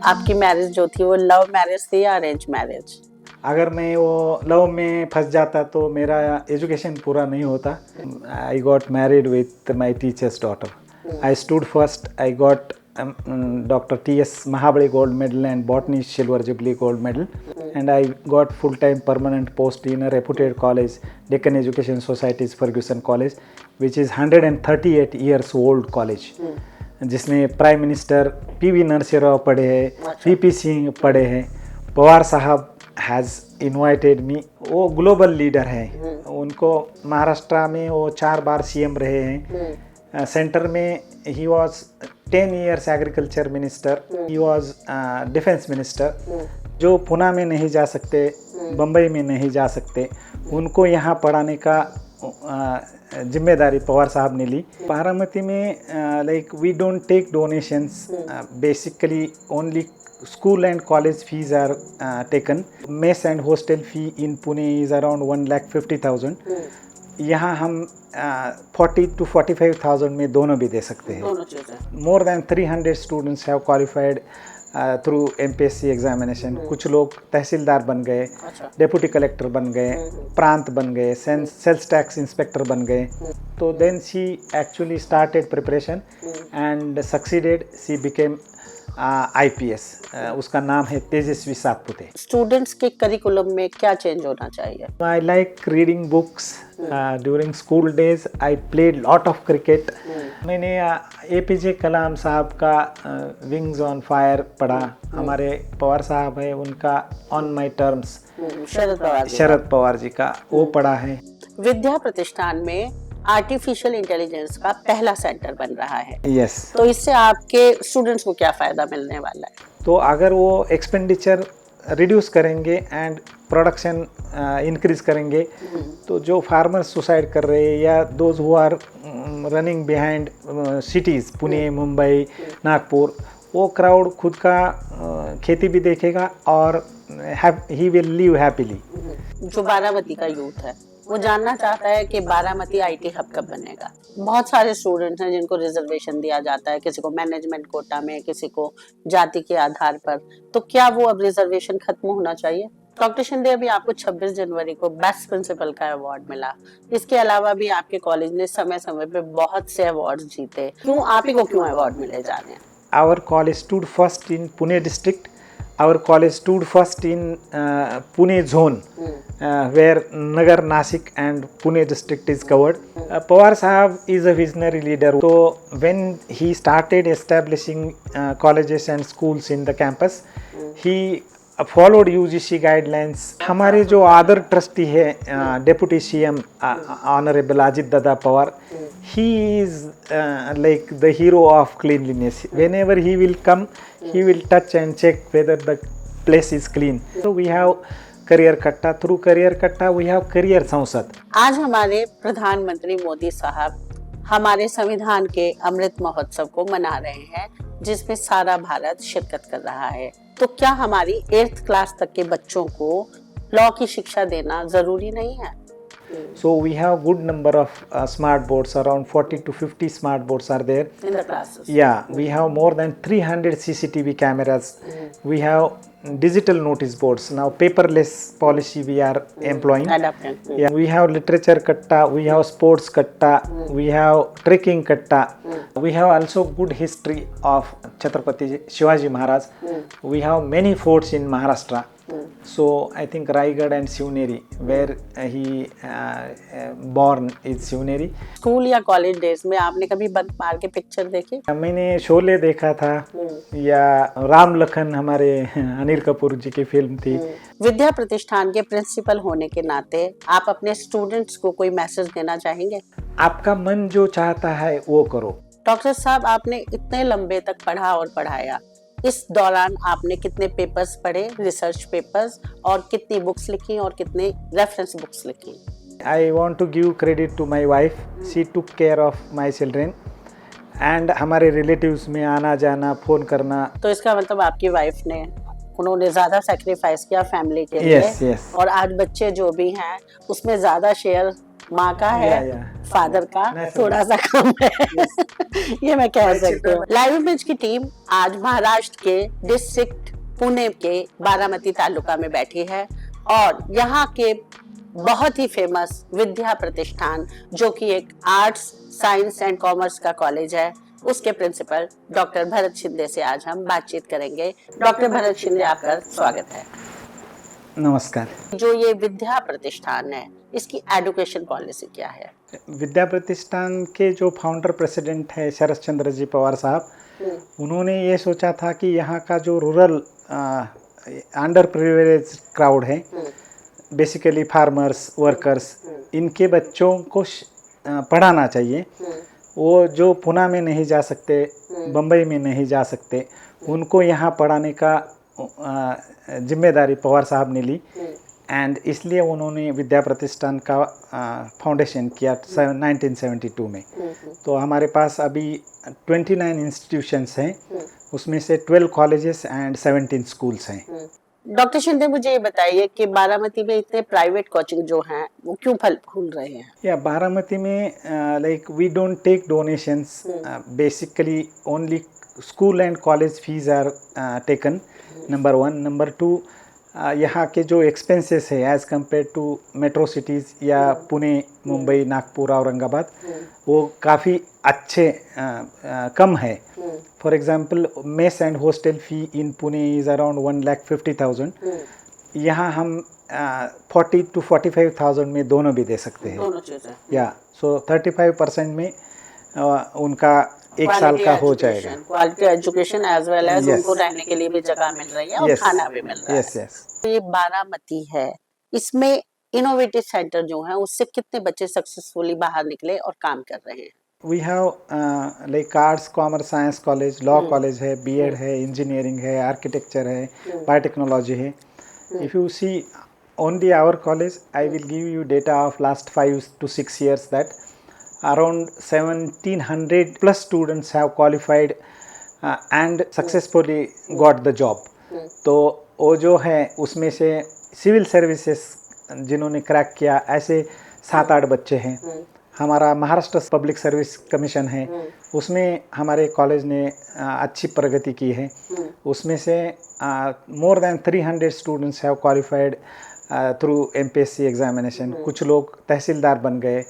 आपकी मैरिज जो थी वो लव मैरिज थी या अरेंज मैरिज? अगर मैं वो लव में फंस जाता तो मेरा एजुकेशन पूरा नहीं होता. I got married with my teachers daughter. I stood first. I got Dr. T.S. Mahabali gold medal and Botany Silver Jubilee gold medal, and I got full-time permanent post in a reputed college, Deccan Education Society's Ferguson College, which is 138 years old college, जिसमें prime minister PV Narasimha Rao पढ़े हैं, PP Singh पढ़े हैं. पवार साहब has invited me. वो global leader हैं. उनको महाराष्ट्र में वो 4 बार सीएम रहे हैं. सेंटर में he was 10 years agriculture minister. He was defence minister. जो पुणे में नहीं जा सकते, बम्बई में नहीं जा सकते, उनको यहाँ पढ़ाने का जिम्मेदारी पवार साहब ने ली. बारामती में like we don't take donations. Basically only school and college fees are taken. Mess and hostel fee in Pune is around 1,50,000. यहाँ हम 40 to 45,000 में दोनों भी दे सकते हैं. More than 300 students have qualified through MPSC examination. कुछ लोग तहसीलदार बन गए, डेप्यूटी कलेक्टर बन गए, प्रांत बन गए, सेल्स टैक्स इंस्पेक्टर बन गए. तो then she actually started preparation and succeeded. She became IPS. उसका नाम है तेजस्वी सातपुते. स्टूडेंट्स के करिकुलम में क्या चेंज होना चाहिए? I like reading books. During school days I played lot of cricket. मैंने APJ कलाम साहब का विंग्स ऑन फायर पढ़ा. हमारे पवार साहब है, उनका on my terms Sharad Pawar ji का वो पढ़ा है. विद्या प्रतिष्ठान में आर्टिफिशियल इंटेलिजेंस का पहला सेंटर बन रहा है. यस. तो इससे आपके स्टूडेंट्स को क्या फायदा मिलने वाला है? तो अगर वो एक्सपेंडिचर रिड्यूस करेंगे एंड प्रोडक्शन इंक्रीज करेंगे, तो जो फार्मर्स सुसाइड कर रहे हैं या those who are running behind cities Pune, Mumbai, Nagpur, वो क्राउड खुद का खेती भी देखेगा और ही विल लिव हैप्पीली. जो बारामती का यूथ है वो जानना चाहता है कि बारामती आईटी हब कब बनेगा. बहुत सारे स्टूडेंट्स हैं जिनको रिजर्वेशन दिया जाता है, किसी को मैनेजमेंट कोटा में, किसी को जाति के आधार पर. तो क्या वो अब रिजर्वेशन खत्म होना चाहिए? डॉक्टर शिंदे, अभी आपको 26 जनवरी को बेस्ट प्रिंसिपल का अवार्ड मिला. इसके अलावा भी आपके कॉलेज ने समय समय पे बहुत से अवार्ड जीते. क्यों आप ही को क्यों अवार्ड मिले जा रहे हैं? Our college stood first in Pune district. Our college stood first in Pune zone, where Nagar, Nasik and Pune district is covered. Pawar Sahab is a visionary leader. So when he started establishing colleges and schools in the campus, he followed UGC guidelines. हमारे जो आदर trustee है deputy CM honourable Ajit Dada Pawar, he is like the hero of cleanliness. Whenever he will come, he will touch and check whether the place is clean. So we have career katta. Through career katta we have career संसद. आज हमारे प्रधानमंत्री मोदी साहब हमारे संविधान के अमृत महोत्सव को मना रहे हैं, जिसमें सारा भारत शिरकत कर रहा है. तो क्या हमारी 8th क्लास तक के बच्चों को लॉ की शिक्षा देना जरूरी नहीं है? So we have good number of smart boards. Around 40 to 50 smart boards are there in the classes. Yeah, we have more than 300 CCTV cameras. We have digital notice boards. Now paperless policy we are employing. Adapting. Yeah, we have literature katta, we have sports katta, we have trekking katta. We have also good history of Chhatrapati Shivaji Maharaj. We have many forts in Maharashtra. So I think Raigad and Shivneri, where he born is Shivneri. School या college days में आपने कभी bunk मार के picture देखी? मैंने शोले देखा था, या राम लखन हमारे अनिल कपूर जी की फिल्म थी. विद्या प्रतिष्ठान के प्रिंसिपल होने के नाते आप अपने स्टूडेंट्स को कोई मैसेज देना चाहेंगे? आपका मन जो चाहता है वो करो. डॉक्टर साहब, आपने इतने लंबे तक पढ़ा और पढ़ाया. इस दौरान आपने कितने पेपर्स पढ़े, रिसर्च पेपर्स, और कितनी बुक्स लिखी और कितने रेफरेंस बुक्स लिखी? I want to give credit to my wife. She took care of my children. And हमारे रिलेटिव्स में आना जाना, फोन करना. तो इसका मतलब आपकी वाइफ ने, उन्होंने ज़्यादा सेक्रीफाइस किया फैमिली के लिए. Yes. और आज बच्चे जो भी हैं उसमें ज़्यादा शेयर माँ का है, या फादर का Naturally. थोड़ा सा कम है ये मैं कह सकती हूँ। लाइव इमेज की टीम आज महाराष्ट्र के डिस्ट्रिक्ट पुणे के बारामती तालुका में बैठी है और यहाँ के बहुत ही फेमस विद्या प्रतिष्ठान जो कि एक आर्ट्स साइंस एंड कॉमर्स का कॉलेज है, उसके प्रिंसिपल डॉक्टर भरत शिंदे से आज हम बातचीत करेंगे। डॉक्टर भरत शिंदे, आपका स्वागत है। नमस्कार। जो ये विद्या प्रतिष्ठान है, इसकी एजुकेशन पॉलिसी क्या है? विद्या प्रतिष्ठान के जो फाउंडर प्रेसिडेंट है शरद चंद्र जी पवार साहब, उन्होंने ये सोचा था कि यहाँ का जो रूरल अंडर प्रिविलेज क्राउड है, बेसिकली फार्मर्स, वर्कर्स, इनके बच्चों को पढ़ाना चाहिए। वो जो पुणे में नहीं जा सकते, बम्बई में नहीं जा सकते, उनको यहाँ पढ़ाने का जिम्मेदारी पवार साहब ने ली एंड इसलिए उन्होंने विद्या प्रतिष्ठान का फाउंडेशन किया 1972 में। तो हमारे पास अभी 29 इंस्टीट्यूशंस हैं, उसमें से 12 कॉलेजेस एंड 17 स्कूल्स हैं। डॉक्टर शिंदे, मुझे ये बताइए कि बारामती में इतने प्राइवेट कोचिंग जो हैं वो क्यों फल फूल रहे हैं? या बारामती में like we don't take donations, basically only school and college fees are taken, number 1। Number 2, यहाँ के जो एक्सपेंसेस है as compare to metro cities या पुणे, मुंबई, नागपुर, औरंगाबाद, वो काफ़ी अच्छे कम है। For example, mess and hostel fee in Pune is around 1,50,000। यहाँ हम 40 to 45,000 में दोनों भी दे सकते हैं। या सो 35% में उनका एक साल का हो जाएगा। Quality education as well as उनको रहने के लिए भी जगह मिल रही है और खाना भी मिल रहा है। यस। ये बारामती है, इसमें इनोवेटिव सेंटर जो है उससे कितने बच्चे सक्सेसफुली बाहर निकले और काम कर रहे हैं? We have like arts, commerce, science college, law college है, बीएड है, इंजीनियरिंग है, आर्किटेक्चर है, बायोटेक्नोलॉजी है। If you see only our college, I will give you data of last 5 to 6 years that around 1,700 plus students have qualified and successfully got the job. तो वो जो है उसमें से सिविल सर्विसेज जिन्होंने क्रैक किया ऐसे 7-8 बच्चे हैं। हमारा महाराष्ट्र पब्लिक सर्विस कमीशन है, उसमें हमारे कॉलेज ने अच्छी प्रगति की है। उसमें से more than 300 students have qualified through MPSC examination. कुछ लोग तहसीलदार बन गए,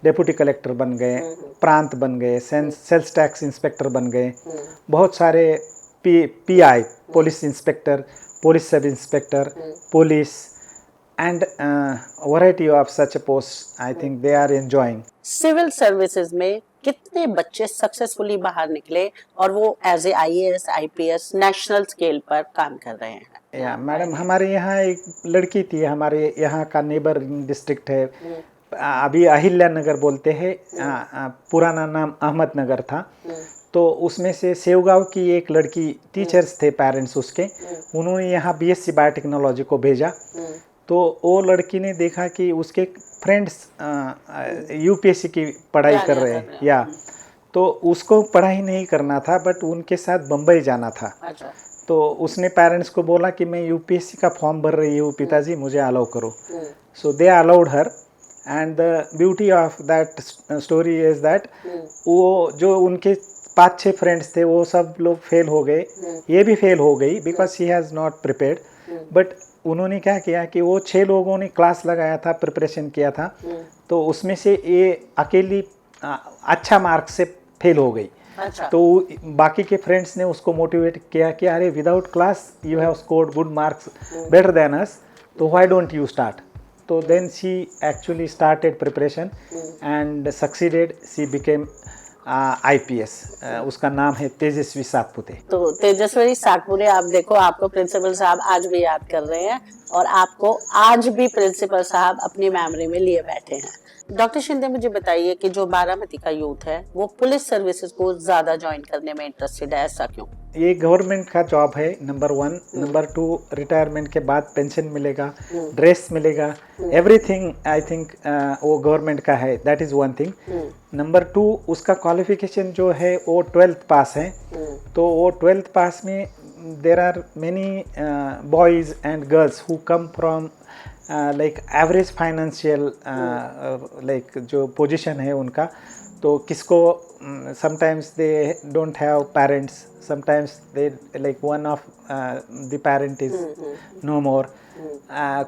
डेप्यूटी कलेक्टर बन गए, प्रांत बन गए, सेल्स टैक्स इंस्पेक्टर बन गए, बहुत सारे PI, police inspector, police sub inspector, police and variety of such a posts, I think they are enjoying. Civil services में कितने बच्चे सक्सेसफुली बाहर निकले और वो as a IAS, IPS national scale पर काम कर रहे हैं? या मैडम, हमारे यहाँ एक लड़की थी, हमारे यहाँ का नेबर डिस्ट्रिक्ट है, अभी अहिल्या नगर बोलते हैं, पुराना नाम अहमदनगर था। तो उसमें से सेवगांव की एक लड़की, टीचर्स थे पेरेंट्स उसके, उन्होंने यहाँ BSc बायोटेक्नोलॉजी को भेजा। तो वो लड़की ने देखा कि उसके फ्रेंड्स UPSC की पढ़ाई कर रहे हैं, या तो उसको पढ़ाई नहीं करना था बट उनके साथ बम्बई जाना था। तो उसने पेरेंट्स को बोला कि मैं UPSC का फॉर्म भर रही हूँ पिताजी, मुझे अलाउ करो। So they allowed her and the beauty of that story is that वो जो उनके 5-6 फ्रेंड्स थे वो सब लोग फेल हो गए, ये भी फेल हो गई because he has not prepared. But उन्होंने क्या किया कि वो 6 लोगों ने क्लास लगाया था, प्रिपरेशन किया था, तो उसमें से ये अकेली अच्छा मार्क्स से फेल हो गई। तो बाकी के फ्रेंड्स ने उसको मोटिवेट किया कि अरे without class you have scored good marks better than us, तो व्हाई डोंट यू स्टार्ट। तो then she actually started preparation and succeeded, she became IPS। उसका नाम है तेजस्वी सातपुते। तो तेजस्वी सातपुते, आप देखो, आपको प्रिंसिपल साहब आज भी याद कर रहे हैं और आपको आज भी प्रिंसिपल साहब अपनी मेमोरी में लिए बैठे हैं। डॉक्टर शिंदे, मुझे बताइए कि जो बारामती का यूथ है वो पुलिस सर्विसेज को ज्यादा ज्वाइन करने में इंटरेस्टेड है, ऐसा क्यों? ये गवर्नमेंट का जॉब है, नंबर 1। नंबर 2, रिटायरमेंट के बाद पेंशन मिलेगा, ड्रेस मिलेगा, एवरीथिंग आई थिंक वो गवर्नमेंट का है, that is one thing. Number 2, उसका क्वालिफिकेशन जो है वो 12th पास है। तो वो 12th पास में there are many boys and girls who come from like average financial like जो पोजीशन है उनका, तो किसको sometimes they don't have parents, sometimes they like one of the parent is no more.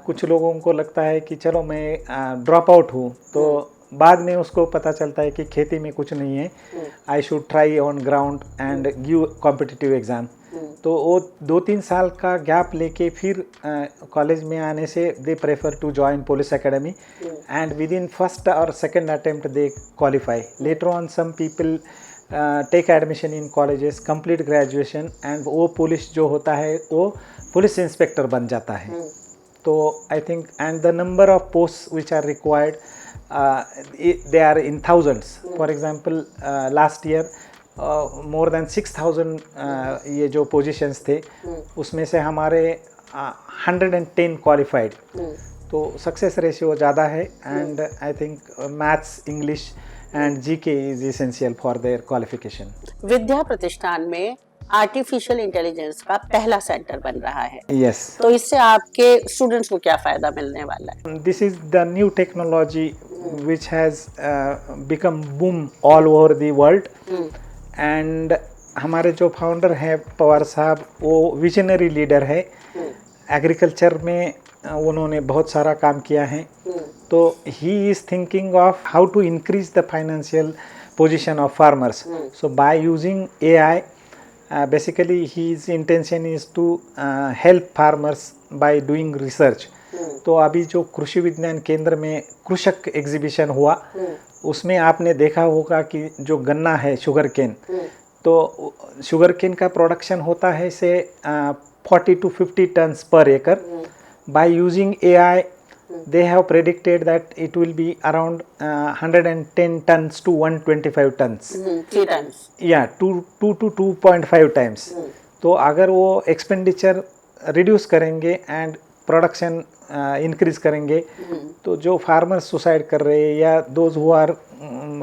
कुछ लोगों को लगता है कि चलो मैं ड्रॉप आउट हूँ, तो बाद में उसको पता चलता है कि खेती में कुछ नहीं है, I should try on ground and give competitive exam. तो वो 2-3 साल का गैप लेके फिर कॉलेज में आने से they prefer to join police academy and within first और second attempt they qualify. Later on some people take admission in colleges, complete graduation and वो पुलिस जो होता है वो पुलिस इंस्पेक्टर बन जाता है। तो I think and the number of post which are required they are in thousands. For example, last year more than 6,000 ये जो positions थे उसमें से हमारे 110 qualified, तो सक्सेस रेशियो ज़्यादा है and I think maths, English and GK is essential for their qualification. Vidya Pratishthan में आर्टिफिशियल इंटेलिजेंस का पहला सेंटर बन रहा है। यस, तो इससे आपके स्टूडेंट्स को क्या फायदा मिलने वाला है? This is the new technology which has become boom all over the world and हमारे जो फाउंडर हैं पवार साहब, वो विजनरी लीडर है। एग्रीकल्चर में उन्होंने बहुत सारा काम किया है, तो he is thinking of how to increase the financial position of farmers. So by using AI, basically his intention is to help farmers by doing research। तो अभी जो कृषि विज्ञान केंद्र में कृषक एग्जीबिशन हुआ, उसमें आपने देखा होगा कि जो गन्ना है, शुगर केन, तो शुगर केन का प्रोडक्शन होता है से 40 to 50 टन्स पर एकड़। Bye using AI they have predicted that it will be around 110 tons to 125 tons, 3 times, yeah, 2 to 2.5 times। तो अगर वो एक्सपेंडिचर रिड्यूस करेंगे एंड प्रोडक्शन इंक्रीज करेंगे, तो जो फार्मर्स सुसाइड कर रहे हैं या those who are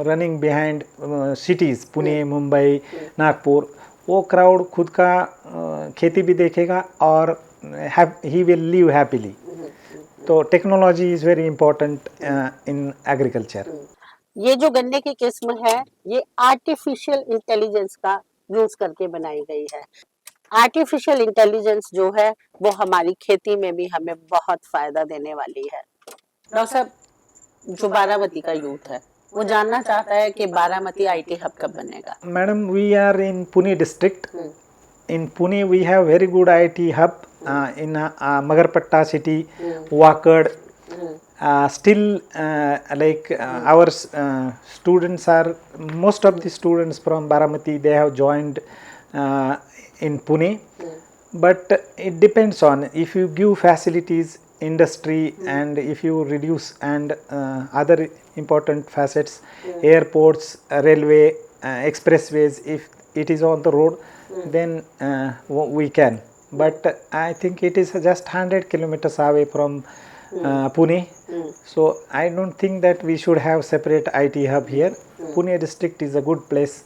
running behind cities, Pune, Mumbai, Nagpur, वो क्राउड खुद का खेती भी देखेगा और ही विल लिव हैप्पीली। तो technology is very important in agriculture. ये जो गन्ने की किस्म है, ये आर्टिफिशियल इंटेलिजेंस का यूज करके बनाई गई है। आर्टिफिशियल इंटेलिजेंस जो है वो हमारी खेती में भी हमें बहुत फायदा देने वाली है। डॉक्टर साहब, जो बारामती का यूथ है वो जानना चाहता है कि बारामती IT हब कब बनेगा? Madam, we are in Pune district. In Pune, we have very good IT hub in Magarpatta city, Wakad. Still, like our students are, most of the students from Baramati, they have joined in Pune. But it depends on if you give facilities, industry, and if you reduce and other important facets, airports, railway, expressways, if it is on the road, then we can. But I think it is just 100 kilometers away from Pune. So I don't think that we should have separate IT hub here. Pune district is a good place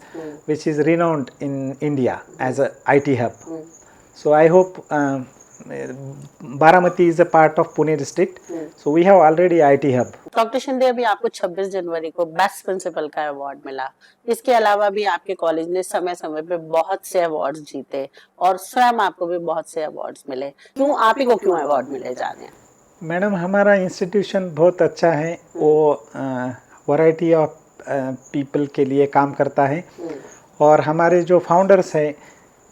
which is renowned in India as a IT hub. So I hope Baramati is a part of Pune district. So we have already IT hub. Doctor Shinde, अभी आपको 26 जनवरी को best principal का award मिला। इसके अलावा भी आपके college ने समय समय पे बहुत से अवार्ड्स जीते और स्वयं आपको भी बहुत से अवार्ड्स मिले। क्यों आप ही को क्यों अवार्ड मिले जा रहे हैं? मैडम, हमारा इंस्टीट्यूशन बहुत अच्छा है, वो वैरायटी ऑफ पीपल के लिए काम करता है और हमारे जो फाउंडर्स हैं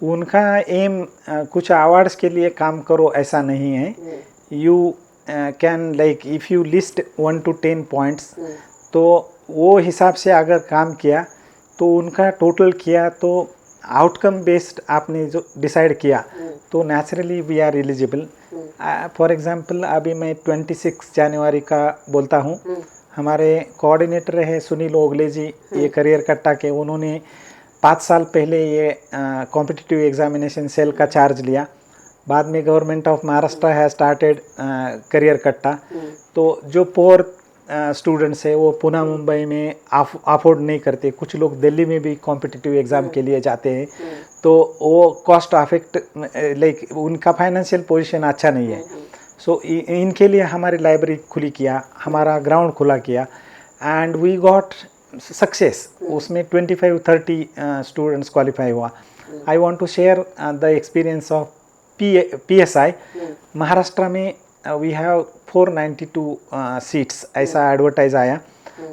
उनका एम कुछ अवार्ड्स के लिए काम करो ऐसा नहीं है। You can like if you list 1 to 10 points, तो वो हिसाब से अगर काम किया तो उनका टोटल किया तो आउटकम बेस्ड आपने जो डिसाइड किया तो naturally we are eligible. For example अभी मैं 26 जनवरी का बोलता हूँ, हमारे कोऑर्डिनेटर है सुनील ओगले जी, ये करियर कट्टा के, उन्होंने 5 साल पहले ये कॉम्पिटिटिव एग्जामिनेशन सेल का चार्ज लिया। बाद में गवर्नमेंट ऑफ महाराष्ट्र है स्टार्टेड करियर कट्टा। तो जो पोअर स्टूडेंट्स है वो पुणे मुंबई में अफोर्ड नहीं करते, कुछ लोग दिल्ली में भी कॉम्पिटिटिव एग्ज़ाम के लिए जाते हैं, तो वो कॉस्ट अफेक्ट लाइक उनका फाइनेंशियल पोजीशन अच्छा नहीं है। सो इनके लिए हमारी लाइब्रेरी खुली किया, हमारा ग्राउंड खुला किया, एंड वी गॉट सक्सेस। उसमें 25-30 स्टूडेंट्स क्वालिफाई हुआ। I want to share the experience of PSI। Maharashtra में वी हैव 492 सीट्स, ऐसा एडवर्टाइज आया।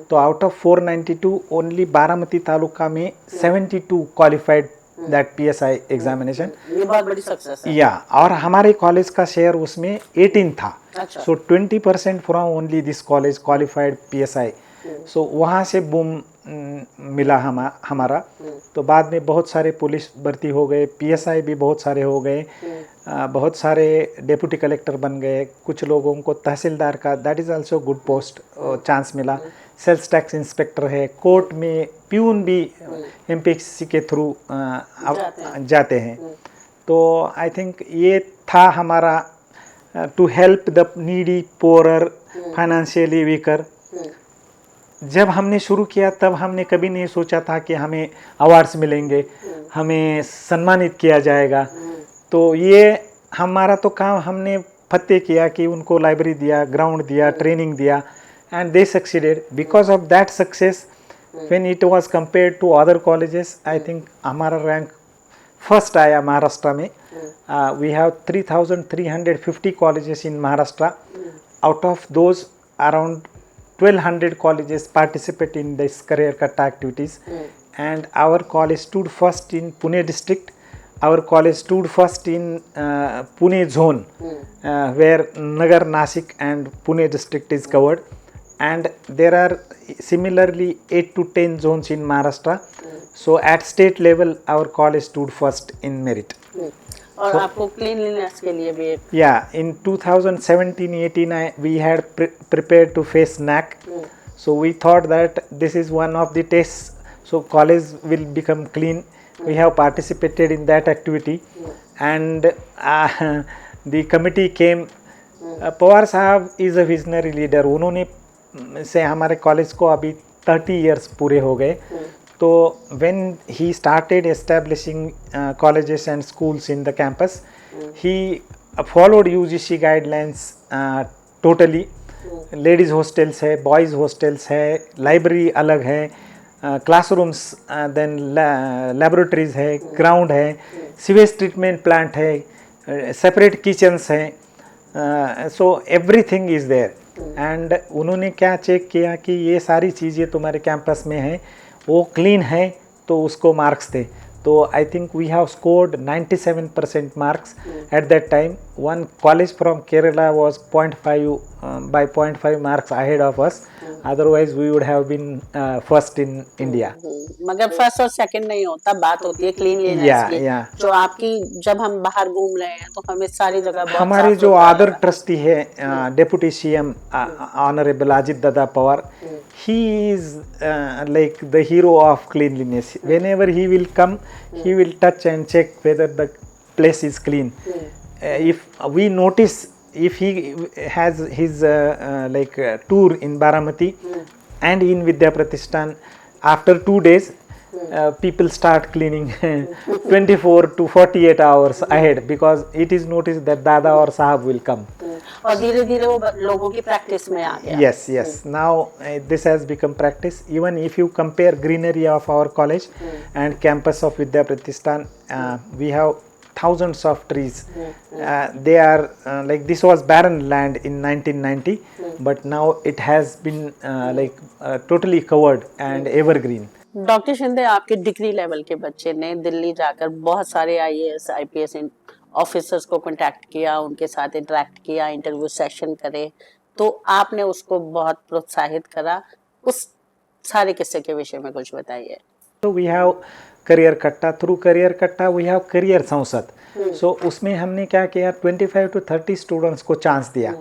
तो out of 492 only Baramati taluka में 72 क्वालिफाइड दैट PSI एग्जामिनेशन। ये बहुत बड़ी सक्सेस है। या और हमारे कॉलेज का शेयर उसमें 18 था। अच्छा। सो 20% from only this college qualified PSI। सो वहाँ से बूम मिला हमारा। तो बाद में बहुत सारे पुलिस भर्ती हो गए, PSI भी बहुत सारे हो गए, बहुत सारे डेप्यूटी कलेक्टर बन गए, कुछ लोगों को तहसीलदार का, that is also good post chance मिला। सेल्स टैक्स इंस्पेक्टर है, कोर्ट में प्यून भी MPSC के थ्रू जाते हैं। तो आई थिंक ये था हमारा to help the needy, poorer, financially weaker. जब हमने शुरू किया तब हमने कभी नहीं सोचा था कि हमें अवार्ड्स मिलेंगे, हमें सम्मानित किया जाएगा। तो ये हमारा तो काम हमने फतेह किया कि उनको लाइब्रेरी दिया, ग्राउंड दिया, ट्रेनिंग दिया, and they succeeded. Because of that success when it was compared to other colleges, I think हमारा रैंक फर्स्ट आया महाराष्ट्र में। We have 3,350 colleges in Maharashtra. Out of those around 1,200 colleges participate in this career katta activities, and our college stood first in Pune district. Our college stood first in Pune zone, where Nagar, Nasik and Pune district is covered, and there are similarly 8 to 10 zones in Maharashtra. So at state level our college stood first in merit. और आपको cleanliness के लिए भी Yeah, in 2017-18 we had prepared to face NAC. So we thought that this is one of the tests, so college will become clean. We have participated in that activity, and the committee came. Pawar साहब is a visionary leader. उन्होंने से हमारे college को अभी 30 years पूरे हो गए। तो when he started establishing colleges and schools in the campus, he followed UGC guidelines totally. Ladies hostels है, boys hostels है, library अलग है, classrooms, then laboratories है, ground है, sewage treatment plant है, separate kitchens है, so everything is there. And उन्होंने क्या चेक किया कि ये सारी चीज़ें तुम्हारे कैंपस में हैं, वो क्लीन है, तो उसको मार्क्स दे। तो I think we have scored 97% marks at that time. One college from Kerala was 0.5 by 0.5 marks ahead of us. Otherwise we would have been first in India. मगर फर्स्ट और सेकंड नहीं होता, बात होती है क्लीनलीनेस की। जो आपकी, जब हम बाहर घूम रहे हैं तो हमें सारी जगह बहुत हमारे जो अदर ट्रस्टी है deputy CM honourable Ajit Dada Pawar, he is like the hero of cleanliness. Whenever he will come, he will touch and check whether the place is clean. If we notice, if he has his tour in Baramati and in Vidya Pratishthan, after 2 days people start cleaning 24 to 48 hours ahead, because it is noticed that Dada or Sahab will come. और धीरे धीरे वो लोगों की practice में आ गया। Yes. Now this has become practice. Even if you compare greenery of our college and campus of Vidya Pratishthan, we have thousands of trees. They are like, this was barren land in 1990, but now it has been totally covered and evergreen. Doctor Shinde, आपके degree level के बच्चे ने दिल्ली जाकर बहुत सारे IAS IPS officers को contact किया, उनके साथ इंटरेक्ट किया, इंटरव्यू सेशन करे, तो आपने उसको बहुत प्रोत्साहित करा। उस सारे किस्से के विषय में कुछ बताइए। So we have career katta. Through career katta we have career संसद। So उसमें हमने क्या किया, 25 to 30 स्टूडेंट्स को चांस दिया।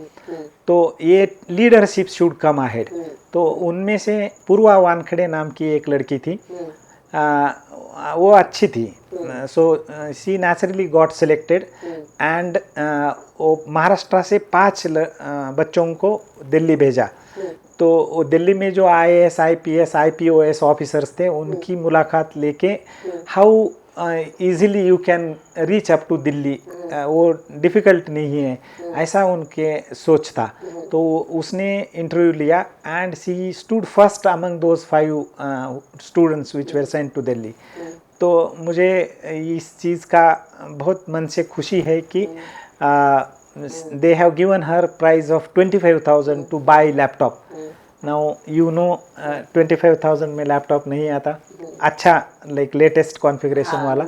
तो ये लीडरशिप शुड कम अहेड। तो उनमें से पूर्वा वानखड़े नाम की एक लड़की थी, वो अच्छी थी। So she naturally got selected, and वो महाराष्ट्र से 5 बच्चों को दिल्ली भेजा। तो दिल्ली में जो IAS IPS IPOS ऑफिसर्स थे, उनकी मुलाकात लेके how easily you can reach up to Delhi वो डिफ़िकल्ट नहीं है, ऐसा उनके सोच था। तो उसने इंटरव्यू लिया and she stood first among those 5 students which were sent to Delhi. तो मुझे इस चीज़ का बहुत मन से खुशी है कि they have given her prize of 25,000 to buy laptop. Now you know 25,000 में लैपटॉप नहीं आता, अच्छा लाइक लेटेस्ट कॉन्फ़िगरेशन वाला।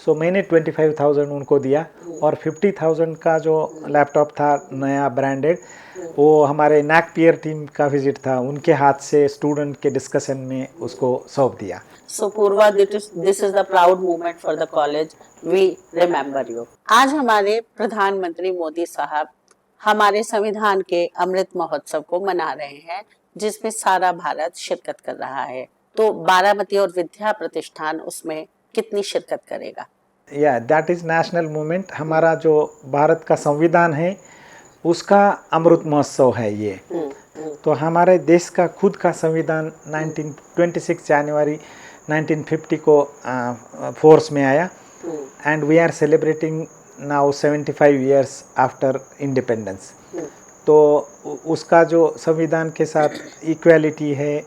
सो मैंने 25,000 उनको दिया और 50,000 का जो लैपटॉप था नया ब्रांडेड, वो हमारे नैक पियर टीम का विजिट था, उनके हाथ से स्टूडेंट के डिस्कशन में उसको सौंप दिया। So Purva, this is the proud moment for the college. We remember you. आज हमारे प्रधानमंत्री मोदी साहब हमारे संविधान के अमृत महोत्सव को मना रहे हैं, जिसमें सारा भारत शिरकत कर रहा है। तो बारामती और विद्या प्रतिष्ठान उसमें कितनी शिरकत करेगा? या दैट इज़ नेशनल मूवमेंट। हमारा जो भारत का संविधान है उसका अमृत महोत्सव है ये। तो हमारे देश का खुद का संविधान 26 जनवरी 1950 को फोर्स में आया and we are celebrating now 75 years after independence. तो उसका जो संविधान के साथ इक्वालिटी है,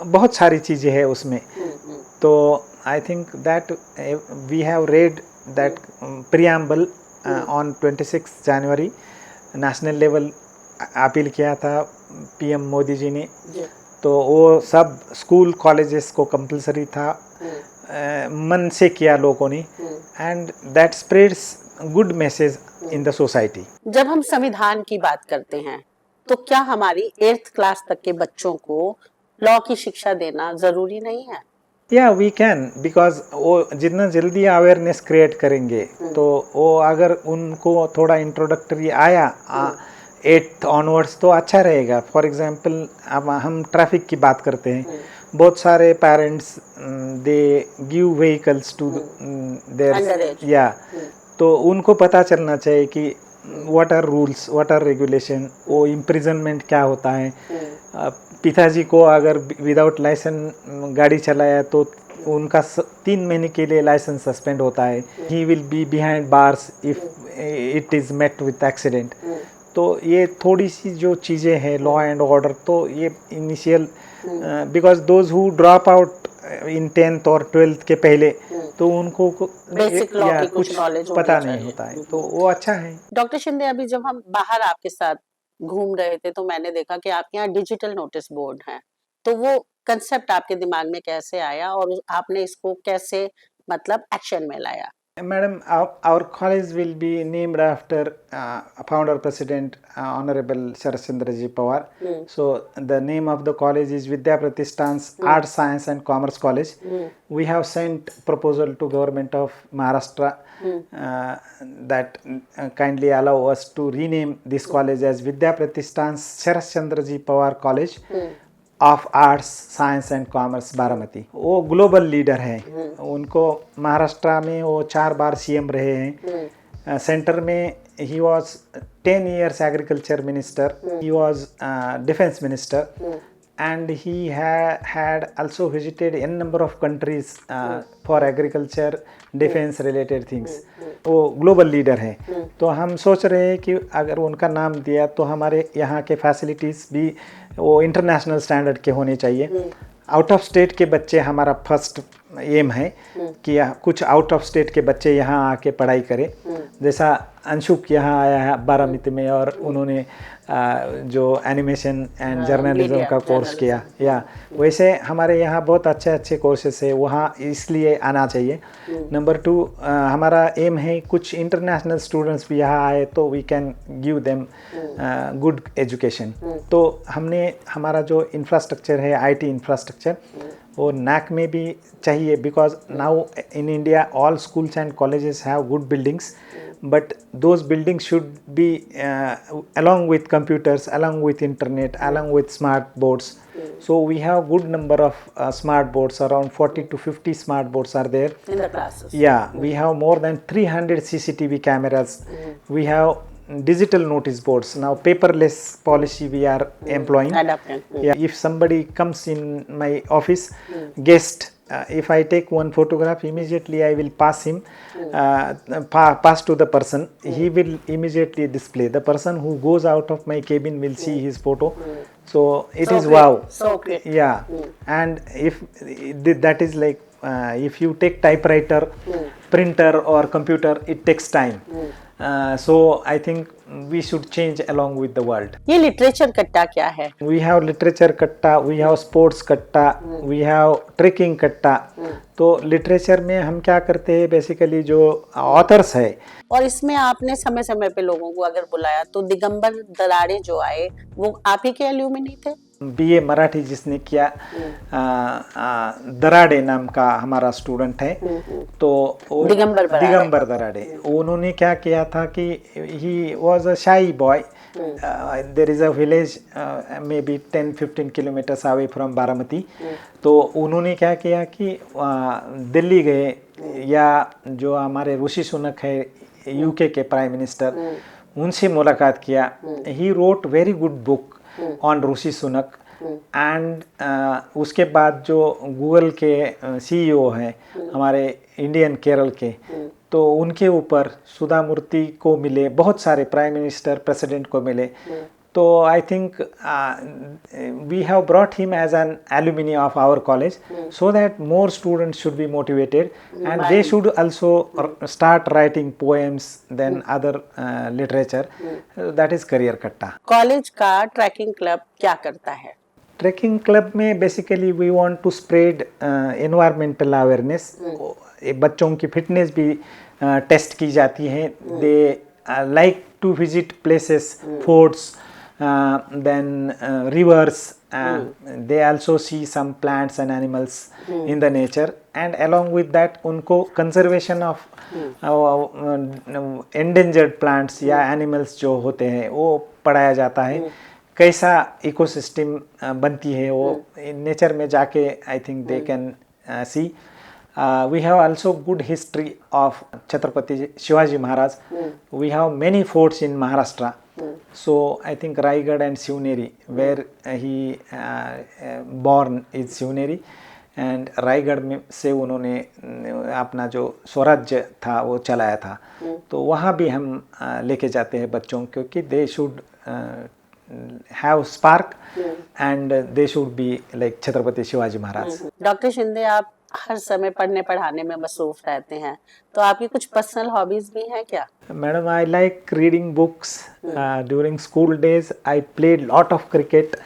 बहुत सारी चीज़ें हैं उसमें। तो I think that we have read that preamble on 26 January national level appeal किया था पीएम मोदी जी ने। तो वो सब स्कूल कॉलेजेस को कंपलसरी था, मन से किया लोगों ने, and that spreads good message in the society. जब हम संविधान की बात करते हैं तो क्या हमारी 8th क्लास तक के बच्चों को लॉ की शिक्षा देना जरूरी नहीं है? या वी कैन, बिकॉज वो जितना जल्दी अवेयरनेस क्रिएट करेंगे तो वो अगर उनको थोड़ा इंट्रोडक्टरी आया 8th ऑनवर्ड्स तो अच्छा रहेगा। फॉर एग्जांपल अब हम ट्रैफिक की बात करते हैं, बहुत सारे parents they give vehicles to their, या तो उनको पता चलना चाहिए कि what are rules, what are regulation, वो इम्प्रिजनमेंट क्या होता है। पिताजी को अगर विदाउट लाइसेंस गाड़ी चलाया तो उनका 3 महीने के लिए लाइसेंस सस्पेंड होता है। He will be behind bars if it is met with accident. तो ये थोड़ी सी जो चीज़ें हैं लॉ एंड ऑर्डर, तो ये initial, because those who drop out in 10th और 12th के पहले तो उनको बेसिक लॉ की कुछ नॉलेज पता नहीं होता है, तो वो अच्छा है। डॉक्टर शिंदे, अभी जब हम बाहर आपके साथ घूम रहे थे तो मैंने देखा कि आपके यहाँ डिजिटल नोटिस बोर्ड है, तो वो कंसेप्ट आपके दिमाग में कैसे आया और आपने इसको कैसे मतलब एक्शन में लाया? Madam, our college will be named after founder president Honorable Sharat Chandra Ji Pawar. So the name of the college is Vidya Pratishthan's Arts, Science and Commerce College. We have sent proposal to government of Maharashtra that kindly allow us to rename this college as Vidya Pratishthan's Sharat Chandra Ji Pawar College of arts, science and commerce Baramati. वो global leader हैं, उनको महाराष्ट्र में वो 4 बार CM रहे हैं। Centre में he was 10 years agriculture minister, he was defence minister, and he had also visited n number of countries for agriculture, defense related things. वो global leader हैं। तो हम सोच रहे हैं कि अगर उनका नाम दिया तो हमारे यहाँ के फैसिलिटीज़ भी वो इंटरनेशनल स्टैंडर्ड के होने चाहिए। आउट ऑफ स्टेट के बच्चे हमारा फर्स्ट एम है कि कुछ आउट ऑफ स्टेट के बच्चे यहाँ आके पढ़ाई करें। जैसा अंशुक यहाँ आया है बारामती में और उन्होंने जो एनिमेशन एंड जर्नलिज्म का कोर्स किया, या वैसे हमारे यहाँ बहुत अच्छे अच्छे कोर्सेस है, वहाँ इसलिए आना चाहिए। नंबर 2, हमारा एम है कुछ इंटरनेशनल स्टूडेंट्स भी यहाँ आए तो we can give them good education. तो हमने हमारा जो इंफ्रास्ट्रक्चर है आईटी इंफ्रास्ट्रक्चर वो नैक में भी चाहिए, because now in India all schools and colleges have good buildings, but those buildings should be along with computers, along with internet, along with smart boards. So we have good number of smart boards, around 40 to 50 smart boards are there in the classes. Yeah, we have more than 300 CCTV cameras. We have digital notice boards. Now paperless policy we are employing. Adapting. Yeah, if somebody comes in my office, guest if I take one photograph, immediately I will pass him, pass to the person. He will immediately display. The person who goes out of my cabin will see his photo. So it So is quick, wow. so quick. Yeah, and if that is like if you take typewriter, printer or computer, it takes time. So I think we should change along with the world. ये literature कट्टा क्या है? We have literature katta, we have sports katta, we have trekking katta. तो literature में हम क्या करते हैं, बेसिकली जो ऑथर्स है, और इसमें आपने समय समय पे लोगों को अगर बुलाया तो दिगंबर दराड़े जो आए वो आप ही के एल्यूमिनी थे? बीए मराठी जिसने किया, दराड़े नाम का हमारा स्टूडेंट है, तो दिगंबर दराड़े, उन्होंने क्या किया था कि ही वॉज अ शाई boy. There is a village may be 10-15 kilometres away from Baramati. तो उन्होंने क्या किया कि दिल्ली गए, या जो हमारे ऋषि सुनक है यूके के प्राइम मिनिस्टर, उनसे मुलाकात किया. He wrote very good book on Rishi Sunak. And उसके बाद जो गूगल के सीईओ हैं हमारे इंडियन केरल के, तो उनके ऊपर सुधा मूर्ति को मिले, बहुत सारे प्राइम मिनिस्टर प्रेसिडेंट को मिले. तो I think we have brought him as an alumni of our college, so that more students should be motivated and they should also start writing poems than other literature. That is career katta. College का trekking club क्या करता है? Trekking club में basically we want to spread environmental awareness. बच्चों की fitness भी test की जाती है. They like to visit places, forts, then rivers. They also see some plants and animals in the nature, and along with that उनको conservation of endangered plants या animals जो होते हैं वो पढ़ाया जाता है. कैसा इकोसिस्टम बनती है वो नेचर में जाके I think they can see. We have also good history of Chhatrapati Shivaji Maharaj. We have many forts in Maharashtra. So I think Raigad and Shivneri, where he born is Shivneri, and Raigad में से उन्होंने अपना जो स्वराज्य था वो चलाया था. तो वहाँ भी हम लेके जाते हैं बच्चों, क्योंकि they should have spark and they should be like Chhatrapati Shivaji Maharaj. Doctor Shinde, आप हर समय पढ़ने पढ़ाने में मसरूफ रहते हैं, तो आपकी कुछ पर्सनल हॉबीज भी हैं क्या? Madam, I like reading books. During school days, I played lot of cricket.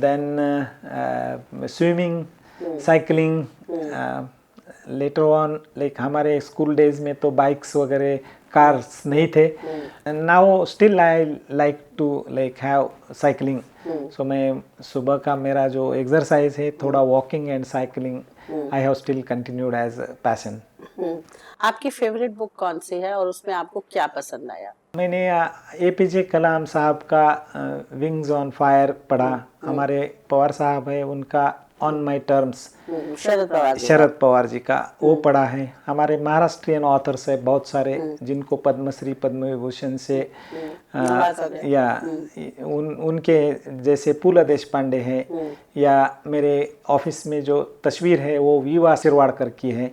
Then swimming, cycling. Later on, like हमारे स्कूल डेज में तो बाइक्स वगैरह कार्स नहीं थे. Now still I like to like have cycling. So मैं सुबह का मेरा जो एक्सरसाइज है थोड़ा walking and cycling I have still continued as passion. आपकी फेवरेट बुक कौन सी है और उसमें आपको क्या पसंद आया? मैंने एपीजे कलाम साहब का विंग्स ऑन फायर पढ़ा. हमारे पवार साहब है उनका on my terms, Sharad Pawar ji का वो पढ़ा है. हमारे महाराष्ट्रियन ऑथर्स है बहुत सारे जिनको पद्मश्री पद्म विभूषण से या उनके जैसे पुल देशपांडे हैं, या मेरे ऑफिस में जो तस्वीर है वो वीवा शिरवाड़कर की है.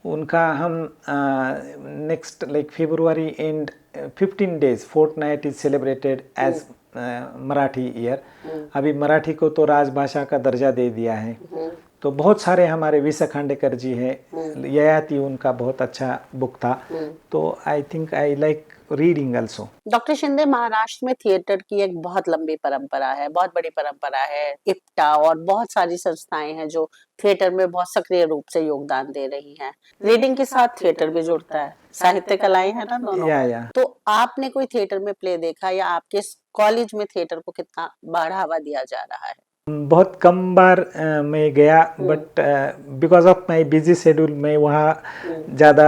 उनका हम next like February and 15 days fortnight is celebrated as Marathi year. अभी मराठी को तो राजभाषा का दर्जा दे दिया है. तो बहुत सारे हमारे विसा खांडेकर जी है, ययाति उनका बहुत अच्छा बुक था. तो I think I like reading also. Doctor Shinde, Maharashtra में थिएटर की एक बहुत लंबी परंपरा है, बहुत बड़ी परंपरा है. इप्टा और बहुत सारी संस्थाएं हैं जो थिएटर में बहुत सक्रिय रूप से योगदान दे रही हैं. रीडिंग के साथ थिएटर भी जुड़ता है, साहित्य कलाएं हैं ना दोनों. तो आपने कोई थिएटर में प्ले देखा, या आपके कॉलेज में थिएटर को कितना बढ़ावा दिया जा रहा है? बहुत कम बार मैं गया, but because of my busy schedule मैं वहाँ ज़्यादा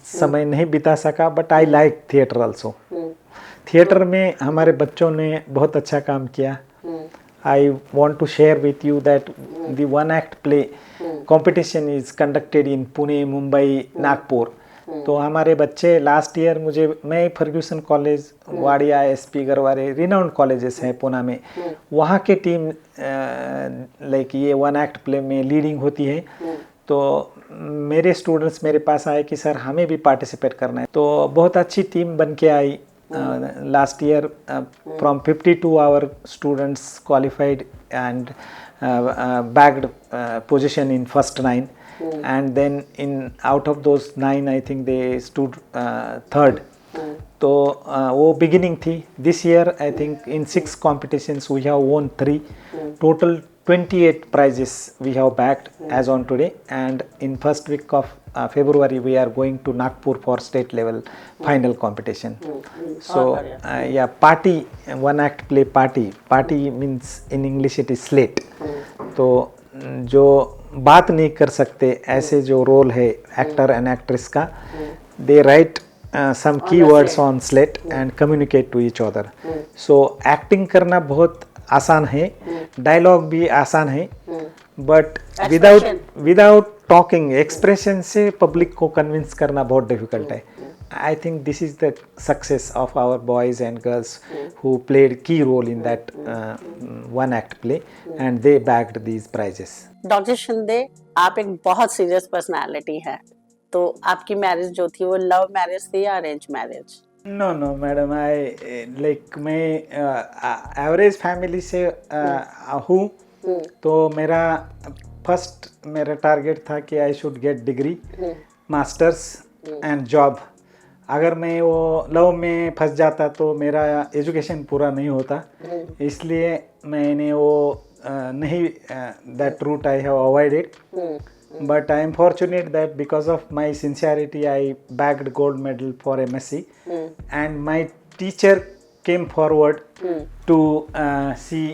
समय नहीं बिता सका. But I like theatre also. Theatre में हमारे बच्चों ने बहुत अच्छा काम किया. I want to share with you that the one act play competition is conducted in Pune, Mumbai, Nagpur. तो हमारे बच्चे लास्ट ईयर मैं Fergusson college, Wadia, SP Garware renowned colleges हैं पुणे में, वहाँ के टीम लाइक ये वन एक्ट प्ले में लीडिंग होती है। तो मेरे स्टूडेंट्स मेरे पास आए कि सर हमें भी पार्टिसिपेट करना है, तो बहुत अच्छी टीम बन के आई। Last year from 52 our students qualified and bagged position in first 9, and then out of those 9 I think they stood third. तो वो beginning थी। This year I think in 6 competitions we have won 3, total 28 prizes we have bagged as on today, and in first week of February we are going to Nagpur for state level final competition. So yeah, party, one act play party means in English it is slate. तो जो बात नहीं कर सकते ऐसे जो role है actor and actress का, they write some keywords on slate and communicate to each other. So acting करना बहुत आसान है, डायलॉग भी आसान है, बट विदाउट टॉकिंग एक्सप्रेशन से पब्लिक को कन्विंस करना बहुत डिफिकल्ट है। I think this is the success of our boys and girls who played key role in that one act play and they bagged these prizes. Doctor Shinde, आप एक बहुत serious personality है, तो आपकी मैरिज जो थी वो लव मैरिज थी या अरेंज मैरिज? नो मैडम, मैं एवरेज फैमिली से हूँ, तो मेरा टारगेट था कि I should get degree, masters and job. अगर मैं वो लव में फंस जाता तो मेरा एजुकेशन पूरा नहीं होता, इसलिए मैंने वो नहीं, that route I have avoided. But I am fortunate that because of my sincerity I bagged gold medal for MSc, and my teacher came forward to see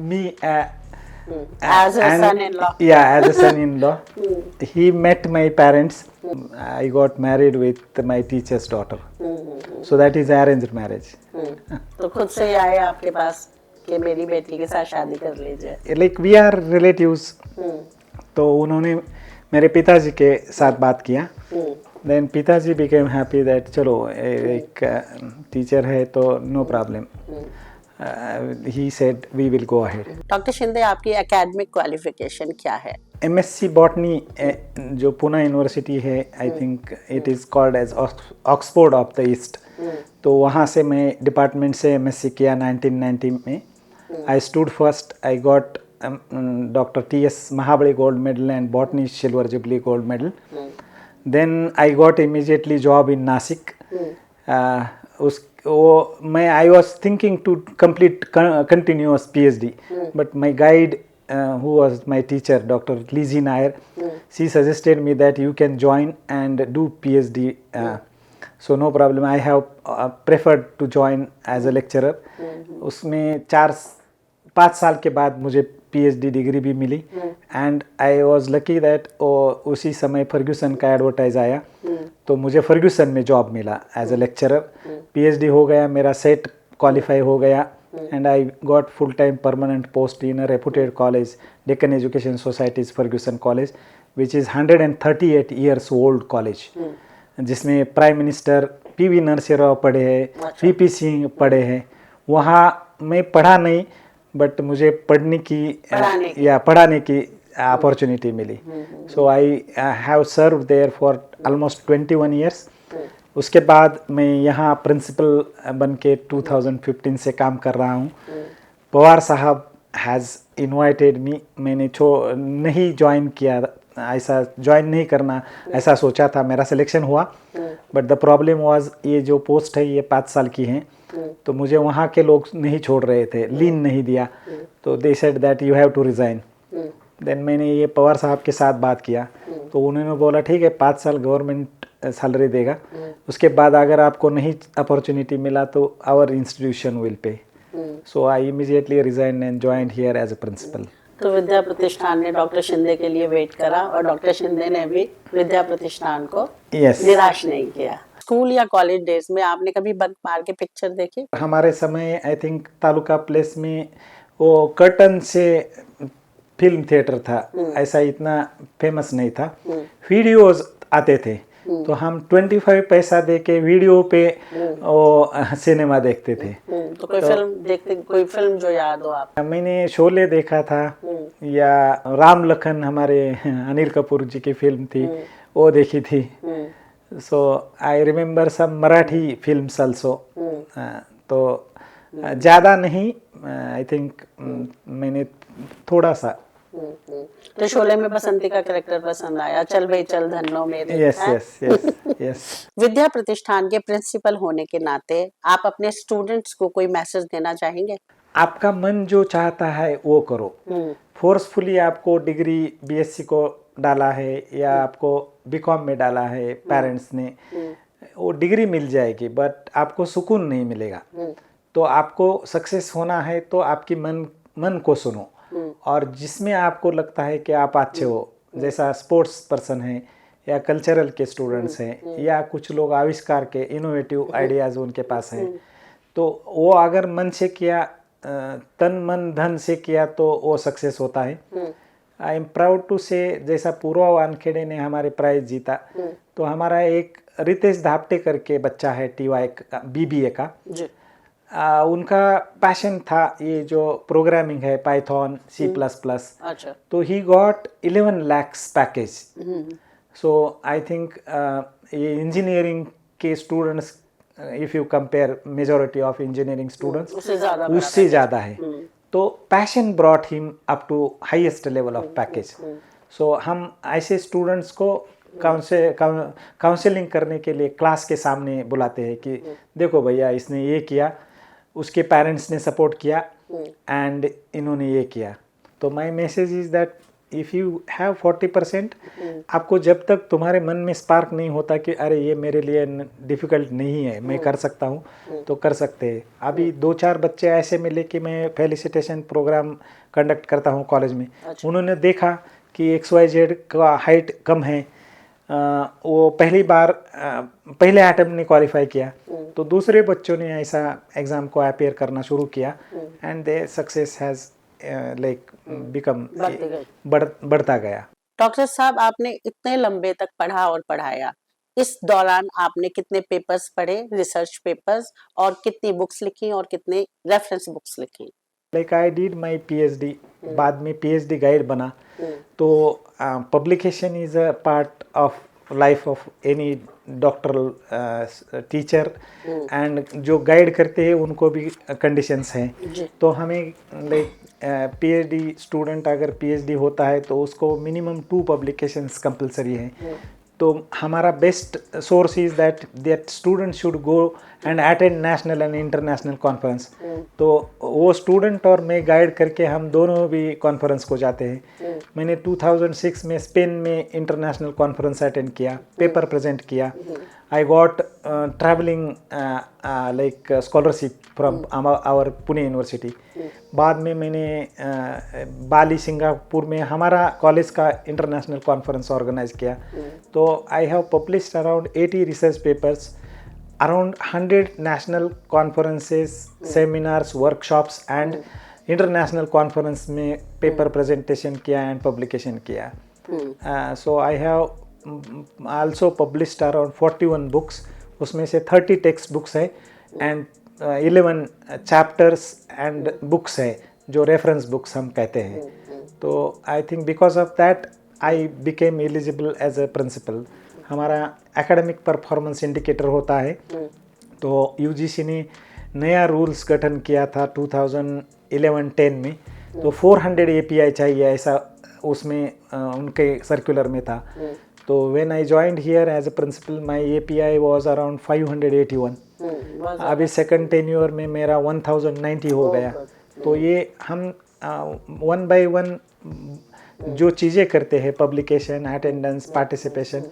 me as a son-in-law. Yeah, as a son-in-law. He met my parents. I got married with my teacher's daughter. So that is arranged marriage. तो खुद से ही आए आपके पास कि मेरी बेटी के साथ शादी कर लीजिए? Like we are relatives. तो उन्होंने मेरे पिताजी के साथ बात किया, देन पिताजी बिकेम हैप्पी दैट चलो एक टीचर है तो no problem, he said we will go ahead. Doctor Shinde, आपकी एकेडमिक क्वालिफिकेशन क्या है? एमएससी बॉटनी जो पुणे यूनिवर्सिटी है, I think it is called as Oxford of the east, तो वहाँ से मैं डिपार्टमेंट से एमएससी किया 1990 में। I stood first, I got Dr. T.S. Mahabali gold medal and botany silver jubilee gold medal. Then I got immediately job in Nasik. I was thinking to complete continuous PhD, but my guide, who was my teacher, Dr. Lizzie Nair, she suggested me that you can join and do PhD. So no problem. I have preferred to join as a lecturer. उसमें 5 साल के बाद मुझे PhD degree भी मिली, and I was lucky that उसी समय Fergusson का एडवर्टाइज आया, तो मुझे फर्ग्यूसन में जॉब मिला एज अ लेक्चरर। पीएचडी हो गया, मेरा सेट क्वालिफाई हो गया, and I got full time permanent post in a reputed college, Deccan education society's Fergusson college, which is 138 years old college, जिसमें prime minister PV Narasimha Rao पढ़े हैं, वीपी सिंह पढ़े हैं। वहाँ मैं पढ़ा नहीं, बट मुझे पढ़ने की अपॉर्चुनिटी मिली। So I have serve there for almost 21 years. उसके बाद मैं यहाँ प्रिंसिपल बन के 2015 से काम कर रहा हूँ। पवार साहब हैज़ इनवाइटेड मी, मैंने नहीं ज्वाइन किया, ऐसा ज्वाइन नहीं करना ऐसा सोचा था, मेरा सिलेक्शन हुआ, बट द प्रॉब्लम वाज ये जो पोस्ट है ये 5 साल की है, तो मुझे वहाँ के लोग नहीं छोड़ रहे थे, लीन नहीं दिया, तो they said that you have to resign. Then मैंने ये पवार साहब के साथ बात किया, तो उन्होंने बोला ठीक है 5 साल गवर्नमेंट सैलरी देगा, उसके बाद अगर आपको नहीं अपॉर्चुनिटी मिला तो our institution will pay. So I immediately resign and joined here as a principal. तो विद्या प्रतिष्ठान ने डॉक्टर शिंदे के लिए वेट करा, और डॉक्टर शिंदे ने भी विद्या प्रतिष्ठान को निराश नहीं किया। स्कूल या कॉलेज डेज में आपने कभी बंक मार के पिक्चर देखी? हमारे समय आई थिंक तालुका प्लेस में वो कर्टन से फिल्म थिएटर था, ऐसा इतना फेमस नहीं था, वीडियोज आते थे, तो हम 25 पैसा दे के वीडियो पे वो सिनेमा देखते थे। तो कोई फिल्म देखते, कोई फिल्म जो याद हो आप? मैंने शोले देखा था, या राम लखन हमारे अनिल कपूर जी की फिल्म थी, वो देखी थी। So I remember some Marathi films also. तो ज़्यादा नहीं, आई थिंक मैंने थोड़ा सा। तो शोले में बसंती का कैरेक्टर पसंद आया, चल भाई चल धन्नो मेरे। Yes yes yes yes. Vidya Pratishthan के प्रिंसिपल होने के नाते आप अपने स्टूडेंट्स को कोई मैसेज देना चाहेंगे? आपका मन जो चाहता है वो करो। फोर्सफुली आपको डिग्री बीएससी को डाला है या आपको बीकॉम में डाला है पेरेंट्स ने, वो डिग्री मिल जाएगी बट आपको सुकून नहीं मिलेगा। तो आपको सक्सेस होना है तो आपकी मन को सुनो, और जिसमें आपको लगता है कि आप अच्छे हो, जैसा स्पोर्ट्स पर्सन है या कल्चरल के स्टूडेंट्स हैं या कुछ लोग आविष्कार के इनोवेटिव आइडियाज़ उनके पास हैं, तो वो अगर मन से किया, तन मन धन से किया तो वो सक्सेस होता है। आई एम प्राउड टू से, जैसा पूर्वा वानखेड़े ने हमारे प्राइज जीता, तो हमारा एक रितेश धापटे करके बच्चा है TY BBA का, उनका पैशन था ये जो प्रोग्रामिंग है, पाइथन C++। अच्छा। तो he got 11 lakhs package. So I think ये इंजीनियरिंग के students, if you compare majority of engineering students, उससे ज़्यादा है। तो passion brought him up to highest level of package. So हम ऐसे स्टूडेंट्स को काउंसलिंग करने के लिए क्लास के सामने बुलाते हैं कि देखो भैया इसने ये किया, उसके पेरेंट्स ने सपोर्ट किया एंड इन्होंने ये किया। तो my message is that if you have 40%, आपको जब तक तुम्हारे मन में स्पार्क नहीं होता कि अरे ये मेरे लिए डिफ़िकल्ट नहीं है, मैं कर सकता हूँ, तो कर सकते हैं। अभी 2-4 बच्चे ऐसे मिले कि मैं फेलिसिटेशन प्रोग्राम कंडक्ट करता हूँ कॉलेज में। उन्होंने देखा कि XYZ का हाइट कम है, वो पहले अटेम्प्ट ने क्वालिफाई किया, तो दूसरे बच्चों ने ऐसा एग्ज़ाम को अपेयर करना शुरू किया and they success has like become बढ़ता गया। डॉक्टर साहब, आपने इतने लंबे तक पढ़ा और पढ़ाया, इस दौरान आपने कितने पेपर्स पढ़े, रिसर्च पेपर्स, और कितनी बुक्स लिखी और कितने रेफरेंस बुक्स लिखी? Like I did my PhD, बाद में PhD गाइड बना। तो publication is a part of life of any doctoral teacher, and जो गाइड करते हैं उनको भी कंडीशंस हैं। तो हमें लाइक PhD स्टूडेंट अगर PhD होता है तो उसको मिनिमम 2 पब्लिकेशंस कंपलसरी हैं। तो हमारा best source is that student should go and attend national and international conference. तो वो स्टूडेंट और मैं गाइड करके हम दोनों भी कॉन्फ्रेंस को जाते हैं। मैंने 2006 में स्पेन में इंटरनेशनल कॉन्फ्रेंस अटेंड किया, पेपर प्रेजेंट किया। I got travelling like scholarship from our Pune university. बाद में मैंने बाली सिंगापुर में हमारा कॉलेज का इंटरनेशनल कॉन्फ्रेंस ऑर्गेनाइज किया। तो I have published around 80 research papers, around 100 national conferences, seminars, workshops and international conference में पेपर प्रेजेंटेशन किया एंड पब्लिकेशन किया। So I have also published around 41 books, उसमें से 30 टेक्स्ट बुक्स है and 11 chapters and books है जो reference books हम कहते हैं। तो I think because of that I became eligible as a principal. हमारा एकेडमिक परफॉर्मेंस इंडिकेटर होता है, तो UGC ने नया रूल्स गठन किया था 2011-10 में। तो 400 API चाहिए ऐसा उसमें उनके सर्कुलर में था। तो when I joined here as a principal, my API was around 581। अभी सेकंड टेन्योर में मेरा 1090 हो गया। तो ये हम 1 by 1 जो चीज़ें करते हैं, पब्लिकेशन, अटेंडेंस, पार्टिसिपेशन,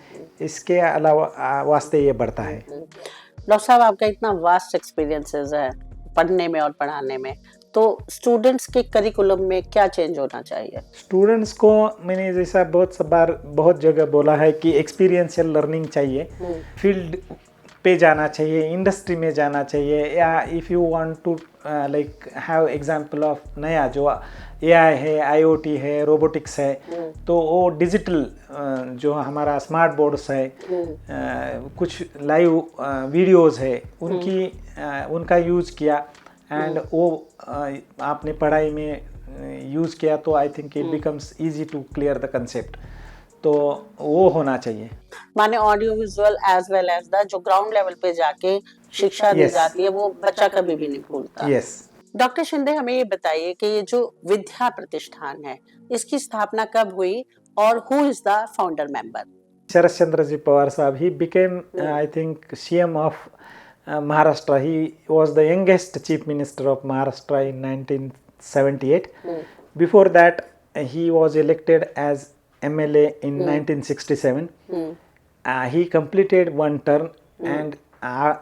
इसके अलावा वास्ते ये बढ़ता है। डॉक्टर साहब, आपका इतना वास्ट एक्सपीरियंसेस है पढ़ने में और पढ़ाने में, तो स्टूडेंट्स के करिकुलम में क्या चेंज होना चाहिए? स्टूडेंट्स को मैंने जैसा बहुत जगह बोला है कि एक्सपीरियंशियल लर्निंग चाहिए। फील्ड पे जाना चाहिए, इंडस्ट्री में जाना चाहिए, या if you want to like have example of नया जो एआई है, आईओटी है, रोबोटिक्स है, तो वो डिजिटल जो हमारा स्मार्ट बोर्ड्स है, कुछ लाइव वीडियोस है, उनका यूज़ किया एंड वो आपने पढ़ाई में यूज़ किया, तो I think it becomes easy to clear the concept. तो वो होना चाहिए, माने audio visual as well as the जो ग्राउंड लेवल पे जाके शिक्षा दी Yes. जाती है वो बच्चा कभी भी नहीं भूलता। यस। डॉक्टर शिंदे, हमें ये बताइए कि ये जो विद्या प्रतिष्ठान है इसकी स्थापना कब हुई और who is the founder member? Sharad Chandra ji Pawar saheb, he became I think CM of Maharashtra. He was the youngest chief minister of Maharashtra in 1978. Before that, he was elected as MLA in 1967. He completed one term, and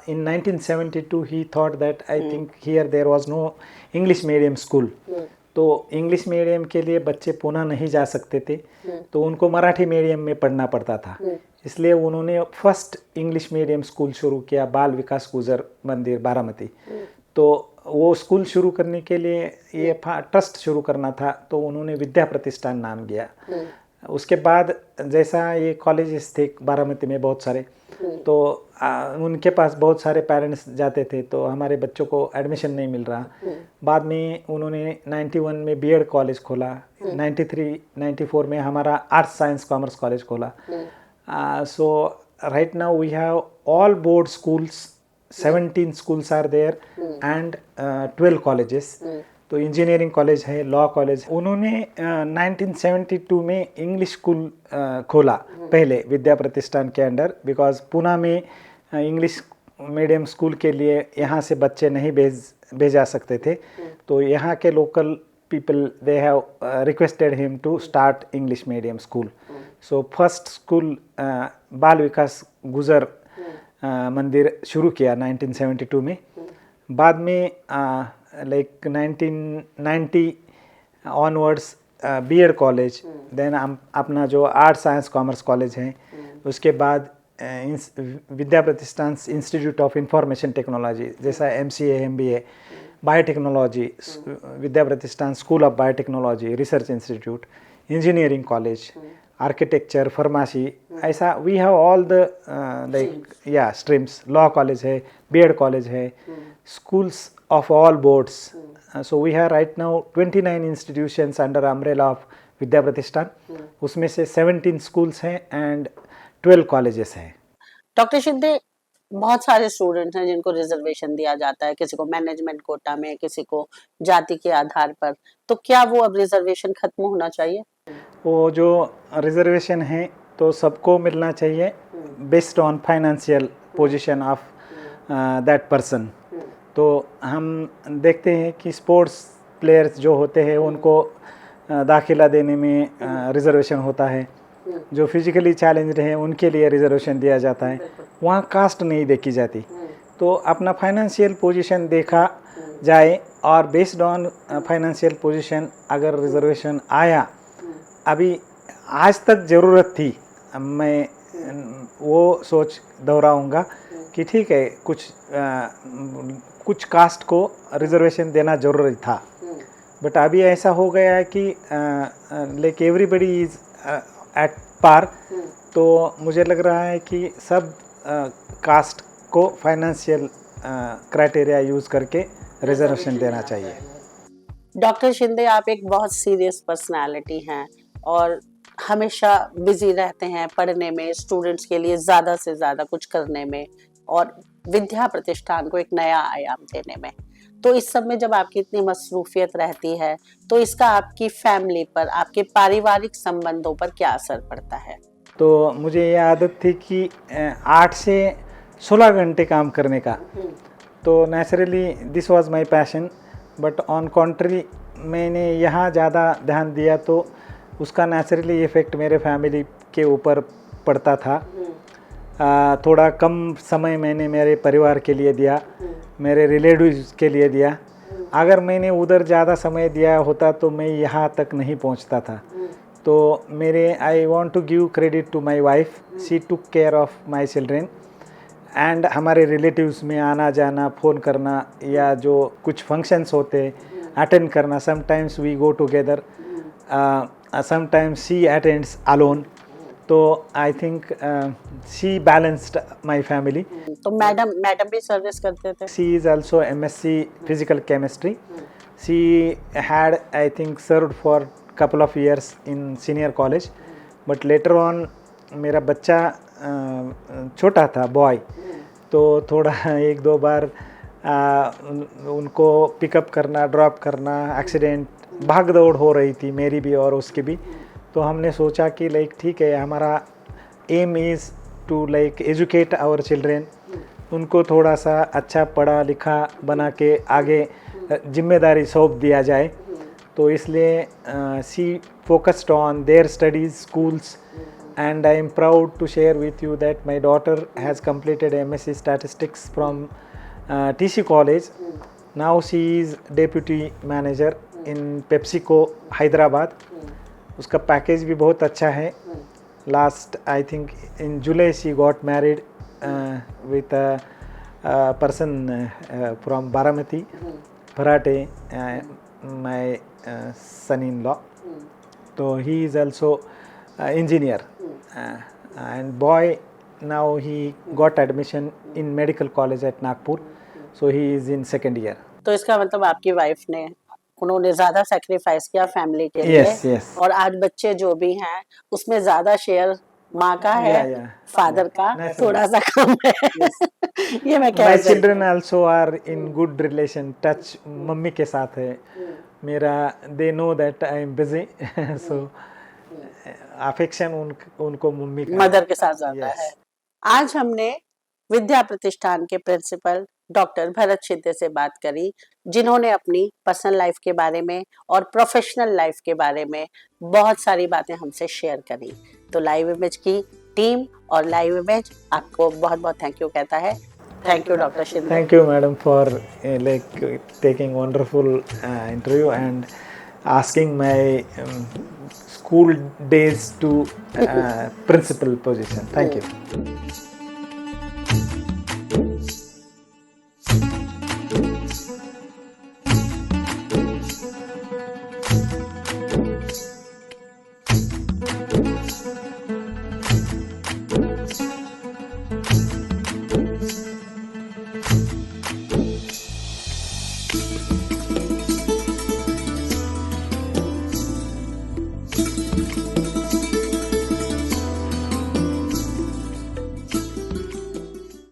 in 1972 he thought that I think here there was no English medium school. तो English medium के लिए बच्चे पुणे नहीं जा सकते थे, तो उनको मराठी मीडियम में पढ़ना पड़ता था, इसलिए उन्होंने फर्स्ट इंग्लिश मीडियम स्कूल शुरू किया, बाल विकास गुजर मंदिर बारामती। तो वो स्कूल शुरू करने के लिए ये ट्रस्ट शुरू करना था, तो उन्होंने विद्या प्रतिष्ठान नाम दिया। उसके बाद जैसा ये कॉलेजेस थे बारामती में बहुत सारे, तो उनके पास बहुत सारे पेरेंट्स जाते थे, तो हमारे बच्चों को एडमिशन नहीं मिल रहा। बाद में उन्होंने 91 में बीएड कॉलेज खोला, 93-94 में हमारा आर्ट्स साइंस कॉमर्स कॉलेज खोला। So right now we have all board schools, 17 schools are there and 12 colleges. तो इंजीनियरिंग कॉलेज है, लॉ कॉलेज। उन्होंने 1972 में इंग्लिश स्कूल खोला पहले विद्या प्रतिष्ठान के अंडर, बिकॉज पुणे में इंग्लिश मीडियम स्कूल के लिए यहाँ से बच्चे नहीं भेजा सकते थे, तो यहाँ के local people they have requested him to start English medium school. So first school बाल विकास गुजर मंदिर शुरू किया 1972 में। बाद में like 1990 onwards BEd college, then अपना जो आर्ट साइंस कॉमर्स कॉलेज है, उसके बाद Vidya Pratishthan institute of information technology जैसा MCA MBA, biotechnology Vidya Pratishthan school of biotechnology research institute, engineering college, architecture, pharmacy, ऐसा we have all the like या स्ट्रीम्स। लॉ कॉलेज है, BEd college है, schools of all boards. So we have right now 29 institutions under umbrella of Vidya Pratishthan. उसमें से 17 schools हैं and 12 colleges हैं। Doctor Shinde, बहुत सारे स्टूडेंट्स हैं जिनको रिजर्वेशन दिया जाता है, किसी को मैनेजमेंट कोटा में, किसी को जाति के आधार पर, तो क्या वो अब रिजर्वेशन खत्म होना चाहिए? वो जो रिजर्वेशन है तो सबको मिलना चाहिए based on financial position of that person. तो हम देखते हैं कि स्पोर्ट्स प्लेयर्स जो होते हैं उनको दाखिला देने में रिजर्वेशन होता है, जो फिजिकली चैलेंज्ड हैं उनके लिए रिजर्वेशन दिया जाता है, वहाँ कास्ट नहीं देखी जाती। तो अपना फाइनेंशियल पोजीशन देखा जाए और बेस्ड ऑन फाइनेंशियल पोजीशन अगर रिजर्वेशन आया, अभी आज तक ज़रूरत थी, मैं वो सोच दोहराऊंगा कि ठीक है कुछ कास्ट को रिजर्वेशन देना ज़रूरी था, बट अभी ऐसा हो गया है कि like everybody is at par. तो मुझे लग रहा है कि सब कास्ट को फाइनेंशियल क्राइटेरिया यूज़ करके रिजर्वेशन देना चाहिए। डॉक्टर शिंदे, आप एक बहुत सीरियस पर्सनालिटी हैं और हमेशा बिजी रहते हैं पढ़ने में, स्टूडेंट्स के लिए ज़्यादा से ज़्यादा कुछ करने में और विद्या प्रतिष्ठान को एक नया आयाम देने में। तो इस सब में जब आपकी इतनी मसरूफियत रहती है तो इसका आपकी फैमिली पर, आपके पारिवारिक संबंधों पर क्या असर पड़ता है? तो मुझे ये आदत थी कि 8 से 16 घंटे काम करने का, तो naturally this was my passion, but on contrary मैंने यहाँ ज़्यादा ध्यान दिया तो उसका नेचुरली इफ़ेक्ट मेरे फैमिली के ऊपर पड़ता था। थोड़ा कम समय मैंने मेरे परिवार के लिए दिया, मेरे रिलेटिव्स के लिए दिया। अगर मैंने उधर ज़्यादा समय दिया होता तो मैं यहाँ तक नहीं पहुँचता था। तो मेरे I want to give credit to my wife, she took care of my children and हमारे रिलेटिव्स में आना जाना, फ़ोन करना या जो कुछ फंक्शंस होते अटेंड करना, sometimes we go together, sometimes she attends alone. तो I think she balanced my family. तो मैडम भी सर्विस करते थे? She is also MSc Physical Chemistry. She had, I think, served for couple of years in senior college, but later on मेरा बच्चा छोटा था, boy, तो थोड़ा एक दो बार उनको पिकअप करना, ड्रॉप करना, एक्सीडेंट, भाग दौड़ हो रही थी मेरी भी और उसकी भी. तो हमने सोचा कि लाइक ठीक है, हमारा aim is to like educate our children, उनको थोड़ा सा अच्छा पढ़ा लिखा बना के आगे जिम्मेदारी सौंप दिया जाए. तो इसलिए she focused on their studies, schools, and I am proud to share with you that my daughter has completed MSc Statistics from TC College. Now she is deputy manager in PepsiCo Hyderabad. उसका package भी बहुत अच्छा है. Last I think in July she got married with a person from Baramati, Parate, my son-in-law. So he is also engineer, and boy now he got admission in medical college at Nagpur, so he is in second year. तो इसका मतलब आपकी wife ने, उन्होंने ज्यादा sacrifice किया family के लिए. Yes. और आज बच्चे जो भी हैं उसमें ज्यादा शेयर माँ का है, फादर का थोड़ा सा कम है. ये मैं कह My सकती हूँ. children also are in good relation, touch mummy के साथ है मेरा. They know that I am busy, so affection उनको मम्मी का, मदर के साथ ज्यादा है. आज हमने विद्या प्रतिष्ठान के प्रिंसिपल डॉक्टर भरत शिंदे से बात करी, जिन्होंने अपनी पर्सनल लाइफ के बारे में और प्रोफेशनल लाइफ के बारे में बहुत सारी बातें हमसे शेयर करी. तो लाइव इमेज की टीम और लाइव इमेज आपको बहुत बहुत थैंक यू कहता है. Thank you doctor Shinde. Thank you madam for like taking wonderful interview and asking my school days to principal position. Thank you.